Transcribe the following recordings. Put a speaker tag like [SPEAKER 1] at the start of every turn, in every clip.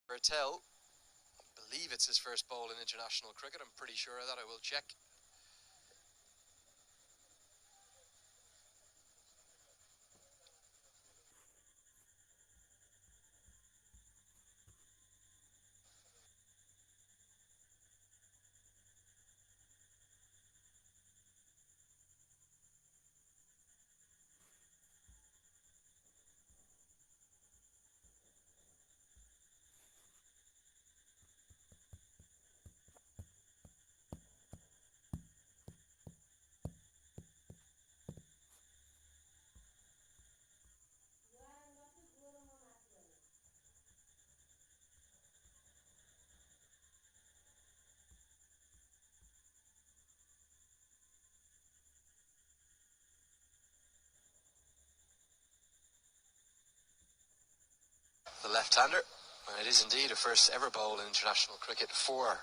[SPEAKER 1] Bertel, I believe it's his first bowl in international cricket. I'm pretty sure of that. I will check. The left-hander, and it is indeed a first ever bowl in international cricket for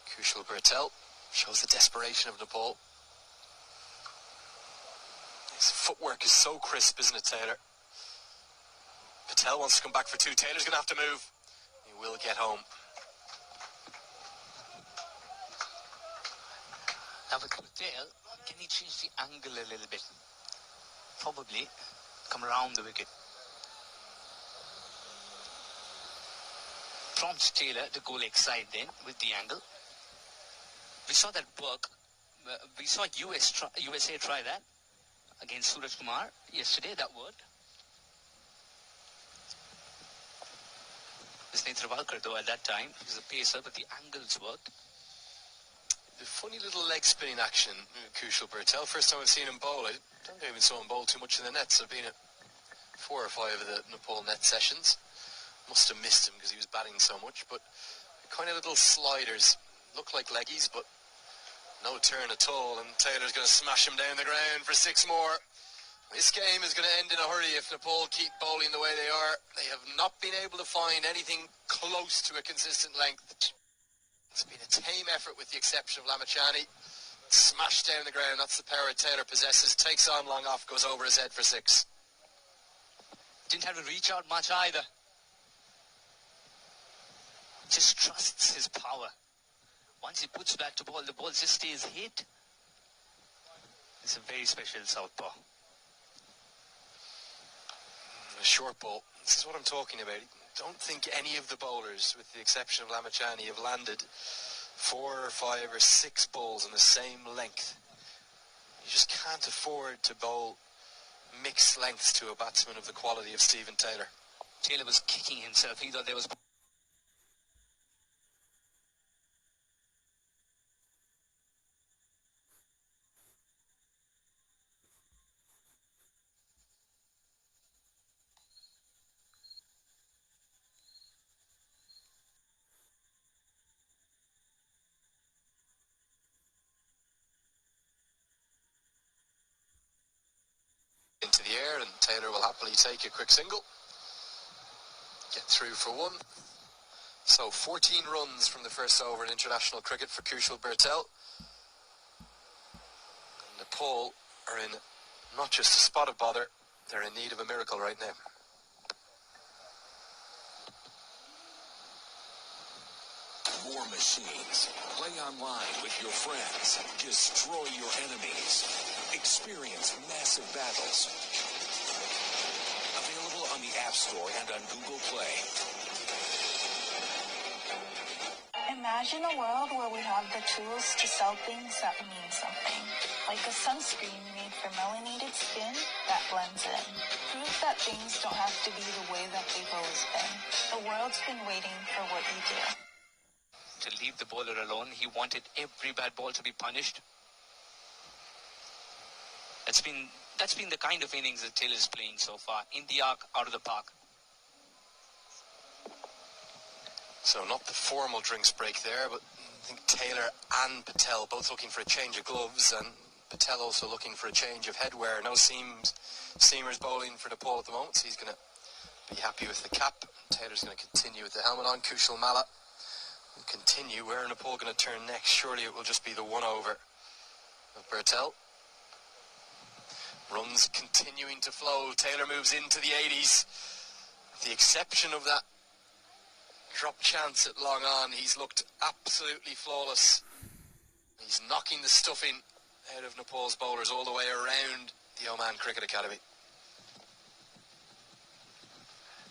[SPEAKER 1] Kushal Bertel. Shows the desperation of Nepal. His footwork is so crisp, isn't it, Taylor? Patel wants to come back for two. Taylor's going to have to move. He will get home.
[SPEAKER 2] Now with Patel, can he change the angle a little bit? Probably come around the wicket. Prompts Taylor to go leg side then with the angle. We saw that work. We saw USA try that against Suraj Kumar yesterday. That worked. This Netravalkar though at that time, he was a pacer, but the angles worked.
[SPEAKER 1] The funny little leg spinning action, Kushal Bertel. First time I've seen him bowl. I don't even saw him bowl too much in the nets. I've been at 4 or 5 of the Nepal net sessions. Must have missed him because he was batting so much, but kind of little sliders. Look like leggies, but no turn at all, and Taylor's going to smash him down the ground for 6 more. This game is going to end in a hurry if Nepal keep bowling the way they are. They have not been able to find anything close to a consistent length. It's been a tame effort with the exception of Lamachani. Smashed down the ground, that's the power Taylor possesses. Takes on long off, goes over his head for 6.
[SPEAKER 2] Didn't have to reach out much either. Just trusts his power. Once he puts back to ball, the ball just stays hit. It's a very special southpaw.
[SPEAKER 1] A short ball. This is what I'm talking about. I don't think any of the bowlers, with the exception of Lamachani, have landed 4 or 5 or 6 balls in the same length. You just can't afford to bowl mixed lengths to a batsman of the quality of Stephen Taylor.
[SPEAKER 2] Taylor was kicking himself. He thought there was...
[SPEAKER 1] into the air, and Taylor will happily take a quick single. Get through for 1. So 14 runs from the first over in international cricket for Kushal Bertel. And Nepal are in not just a spot of bother, they're in need of a miracle right now.
[SPEAKER 3] War Machines. Play online with your friends. Destroy your enemies. Experience massive battles. Available on the App Store and on Google Play.
[SPEAKER 4] Imagine a world where we have the tools to sell things that mean something. Like a sunscreen made for melanated skin that blends in. Proof that things don't have to be the way that they've always been. The world's been waiting for what you do.
[SPEAKER 2] To leave the bowler alone, he wanted every bad ball to be punished. That's been the kind of innings that Taylor is playing so far. In the arc, out of the park.
[SPEAKER 1] So not the formal drinks break there, but I think Taylor and Patel both looking for a change of gloves, and Patel also looking for a change of headwear. No seamers bowling for Nepal at the moment, so he's going to be happy with the cap. Taylor's going to continue with the helmet on. Kushal Malla will continue. Where are Nepal going to turn next? Surely it will just be the 1 over of Bertel. Runs continuing to flow. Taylor moves into the 80s. With the exception of that drop chance at long on. He's looked absolutely flawless. He's knocking the stuffing out of Nepal's bowlers all the way around the Oman Cricket Academy.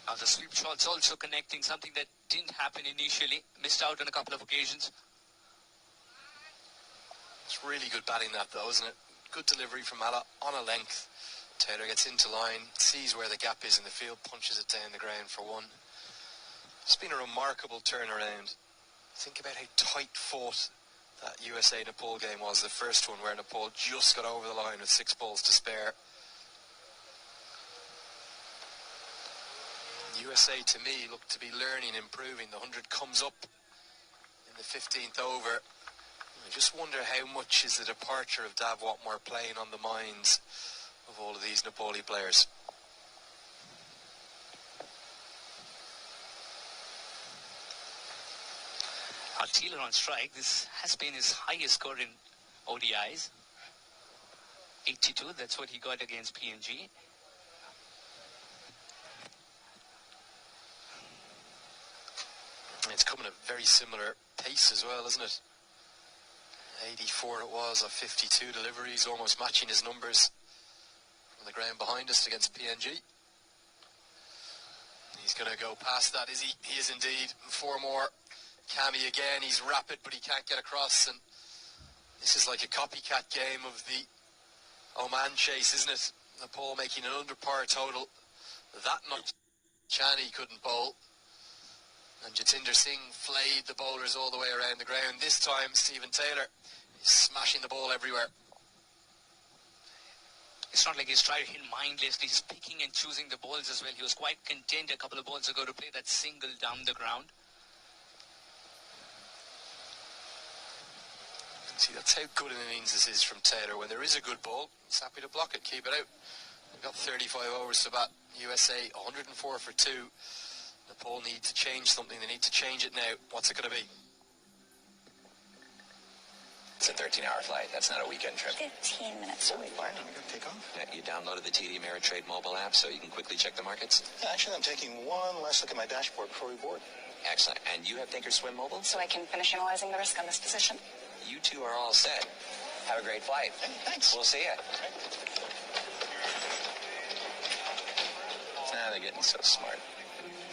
[SPEAKER 2] Now the sweep shots also connecting, something that didn't happen initially. Missed out on a couple of occasions.
[SPEAKER 1] It's really good batting that though, isn't it? Good delivery from Mala on a length. Taylor gets into line, sees where the gap is in the field, punches it down the ground for one. It's been a remarkable turnaround. Think about how tight-fought that USA-Nepal game was, the first one where Nepal just got over the line with 6 balls to spare. USA, to me, looked to be learning, improving. The 100 comes up in the 15th over. I just wonder how much is the departure of Dav Watmore playing on the minds of all of these Nepali players.
[SPEAKER 2] Taylor on strike. This has been his highest score in ODIs. 82, that's what he got against PNG.
[SPEAKER 1] It's coming at a very similar pace as well, isn't it? 84 it was of 52 deliveries, almost matching his numbers from the ground behind us against PNG. He's going to go past that, is he? He is indeed. 4 more. Cammy again, he's rapid but he can't get across, and this is like a copycat game of the Oman chase, isn't it? Nepal making an under par total. That much Chani couldn't bowl, and Jatinder Singh flayed the bowlers all the way around the ground. This time Stephen Taylor is smashing the ball everywhere.
[SPEAKER 2] It's not like he's trying to hit mindlessly, he's picking and choosing the balls as well. He was quite content a couple of balls ago to play that single down the ground.
[SPEAKER 1] See, that's how good an innings this is from Taylor. When there is a good ball, he's happy to block it, keep it out. We've got 35 overs to bat. USA 104 for 2. Nepal need to change something. They need to change it now. What's it going to be?
[SPEAKER 5] It's a 13-hour flight. That's not a weekend trip.
[SPEAKER 4] 15 minutes away.
[SPEAKER 5] Fine, I'm going to take off. Yeah, you downloaded the TD Ameritrade mobile app so you can quickly check the markets?
[SPEAKER 6] Yeah, actually, I'm taking one last look at my dashboard before we board.
[SPEAKER 5] Excellent. And you have Thinkorswim mobile?
[SPEAKER 4] So I can finish analyzing the risk on this position.
[SPEAKER 5] You two are all set. Have a great flight.
[SPEAKER 6] Hey, thanks.
[SPEAKER 5] We'll see you. Now they're getting so smart.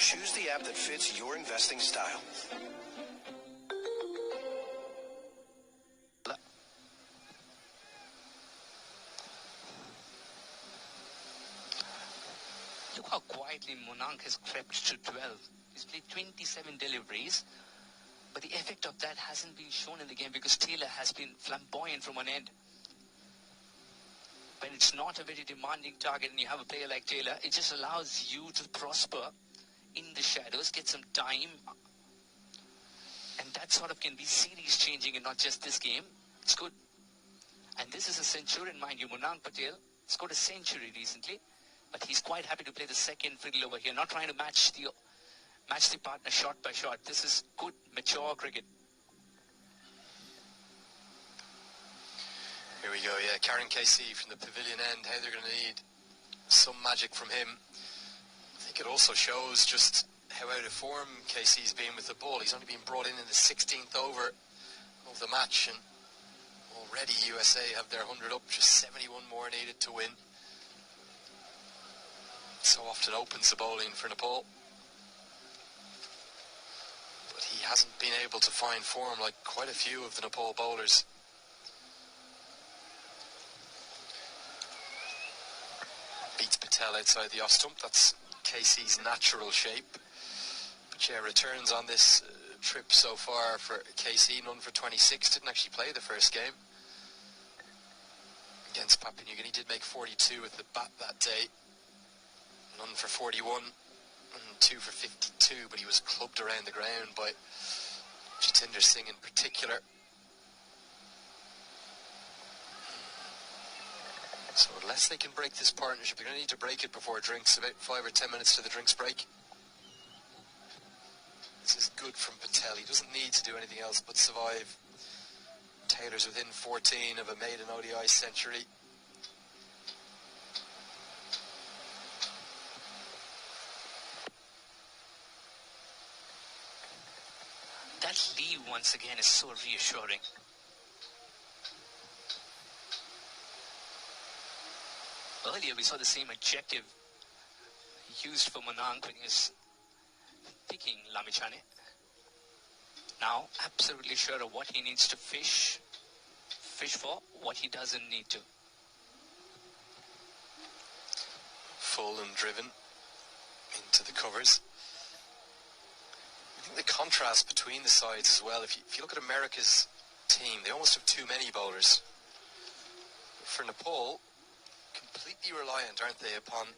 [SPEAKER 6] Choose the app that fits your investing style.
[SPEAKER 2] Look how quietly Monank has crept to 12. He's played 27 deliveries, but the effect of that hasn't been shown in the game because Taylor has been flamboyant from one end. When it's not a very demanding target and you have a player like Taylor, it just allows you to prosper in the shadows, get some time, and that sort of can be series changing and not just this game. It's good. And this is a centurion, mind you. Monank Patel scored a century recently, but he's quite happy to play the second fiddle over here, not trying to match the partner shot by shot. This is good, mature cricket.
[SPEAKER 1] Here we go, yeah, Karen KC from the pavilion end, how they're going to need some magic from him. I think it also shows just how out of form KC's been with the ball. He's only been brought in the 16th over of the match, and already USA have their 100 up, just 71 more needed to win. So often opens the bowling for Nepal. But he hasn't been able to find form like quite a few of the Nepal bowlers. Beats Patel outside the off stump. That's KC's natural shape. But yeah, returns on this trip so far for KC, none for 26. Didn't actually play the first game against Papua New Guinea. Did make 42 with the bat that day. None for 41 and 2 for 52, but he was clubbed around the ground by Jatinder Singh in particular. So unless they can break this partnership, they're going to need to break it before drinks, about 5 or 10 minutes to the drinks break. This is good from Patel. He doesn't need to do anything else but survive. Taylor's within 14 of a maiden ODI century.
[SPEAKER 2] once again is so reassuring. Earlier we saw the same adjective used for Monank when he was picking Lamichhane. Now absolutely sure of what he needs to fish for, what he doesn't need to.
[SPEAKER 1] Full and driven into the covers. I think the contrast between the sides as well, if you look at America's team, they almost have too many bowlers. For Nepal, completely reliant, aren't they, upon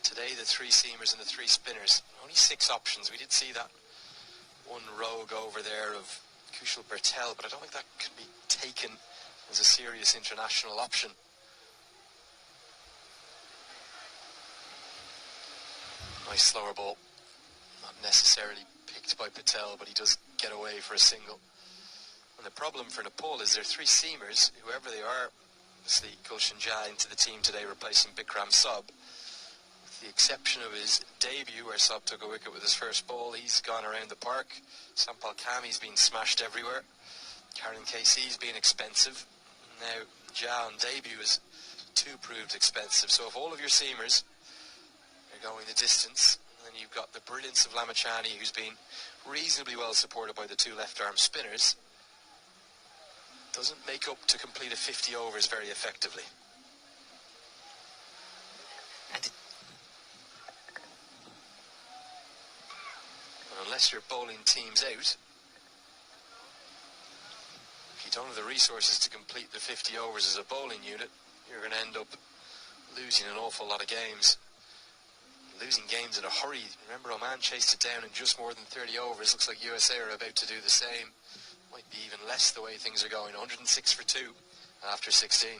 [SPEAKER 1] today the three seamers and the three spinners. Only 6 options. We did see that one rogue over there of Kushal Bertel, but I don't think that could be taken as a serious international option. Nice slower ball. Not necessarily picked by Patel, but he does get away for a single. And the problem for Nepal is their 3 seamers, whoever they are, obviously Gulshan Jha into the team today replacing Bikram Saab. With the exception of his debut where Saab took a wicket with his first ball, he's gone around the park. Sampal Kami's been smashed everywhere. Karen KC's been expensive. Now Jha on debut is too proved expensive. So if all of your seamers are going the distance, then you've got the brilliance of Lamichhane, who's been reasonably well supported by the 2 left-arm spinners, doesn't make up to complete a 50 overs very effectively.
[SPEAKER 2] And
[SPEAKER 1] unless your bowling team's out, if you don't have the resources to complete the 50 overs as a bowling unit, you're going to end up losing an awful lot of games. Losing games in a hurry. Remember, Oman chased it down in just more than 30 overs. Looks like USA are about to do the same. Might be even less the way things are going. 106 for 2 after 16.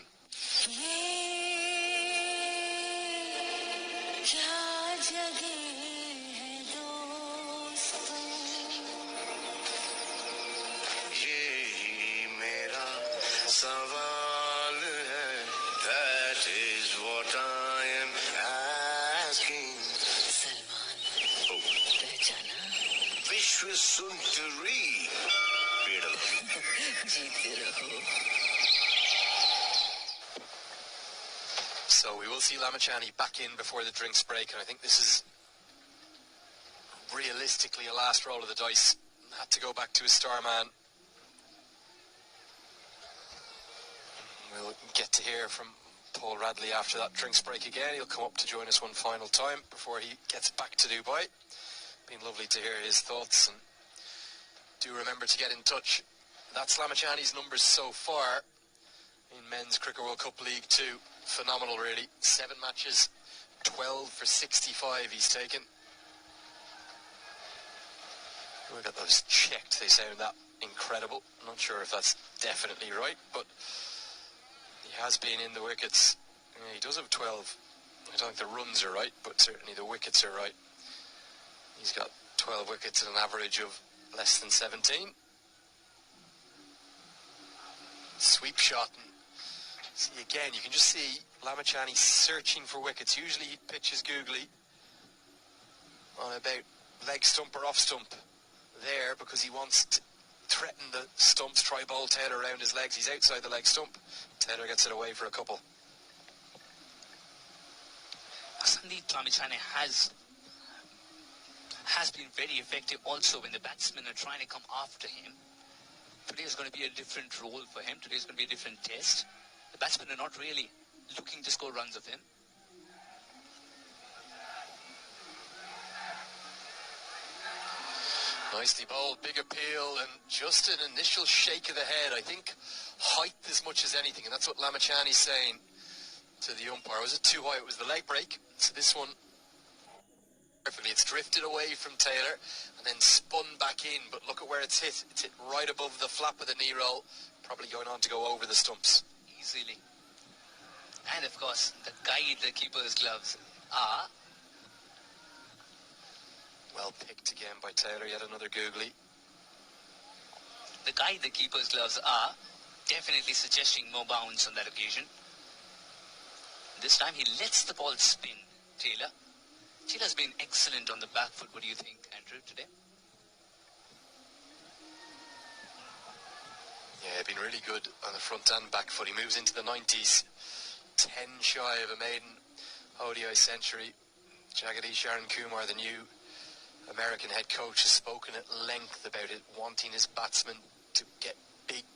[SPEAKER 7] That is what I am asking. Vishwa Sundari.
[SPEAKER 1] So we will see Lamichhane back in before the drinks break, and I think this is realistically a last roll of the dice. Had to go back to his star man. We'll get to hear from Paul Radley after that drinks break again. He'll come up to join us one final time before he gets back to Dubai. Been lovely to hear his thoughts, and do remember to get in touch. That's Lamichhane's numbers so far in Men's Cricket World Cup League 2. Phenomenal, really. 7 matches, 12 for 65 he's taken. We got those checked. They sound that incredible. I'm not sure if that's definitely right, but he has been in the wickets. Yeah, he does have 12. I don't think the runs are right, but certainly the wickets are right. He's got 12 wickets at an average of less than 17. Sweep shot. And see again, you can just see Lamichhane searching for wickets. Usually he pitches googly on about leg stump or off stump there because he wants to threaten the stumps, try bowl Taylor around his legs. He's outside the leg stump. Taylor gets it away for a couple.
[SPEAKER 2] Sandeep Lamichhane has been very effective also when the batsmen are trying to come after him. Today is going to be a different role for him. Today is going to be a different test. The batsmen are not really looking to score runs of him.
[SPEAKER 1] Nicely bowled, big appeal, and just an initial shake of the head. I think height as much as anything, and that's what Lamichhane's saying to the umpire. Was it too high? It was the leg break. So this one, perfectly, it's drifted away from Taylor and then spun back in, but look at where it's hit. It's hit right above the flap of the knee roll, probably going on to go over the stumps.
[SPEAKER 2] Easily. And of course, the guide the keeper's gloves are...
[SPEAKER 1] Well picked again by Taylor, yet another googly.
[SPEAKER 2] The guide the keeper's gloves are definitely suggesting more bounce on that occasion. This time he lets the ball spin, Taylor. Taylor's been excellent on the back foot. What do you think, Andrew, today?
[SPEAKER 1] really good on the front and back foot. He moves into the 90s, 10 shy of a maiden ODI century. Jagadish Sharon Kumar, the new American head coach, has spoken at length about it, wanting his batsmen to get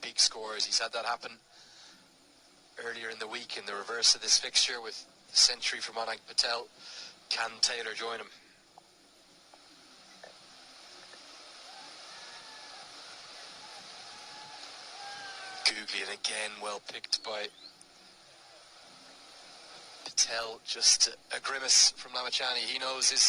[SPEAKER 1] big scores. He's had that happen earlier in the week in the reverse of this fixture with the century from Anand Patel. Can Taylor join him? Googly, and again well picked by Patel. Just a grimace from Lamachani. He knows his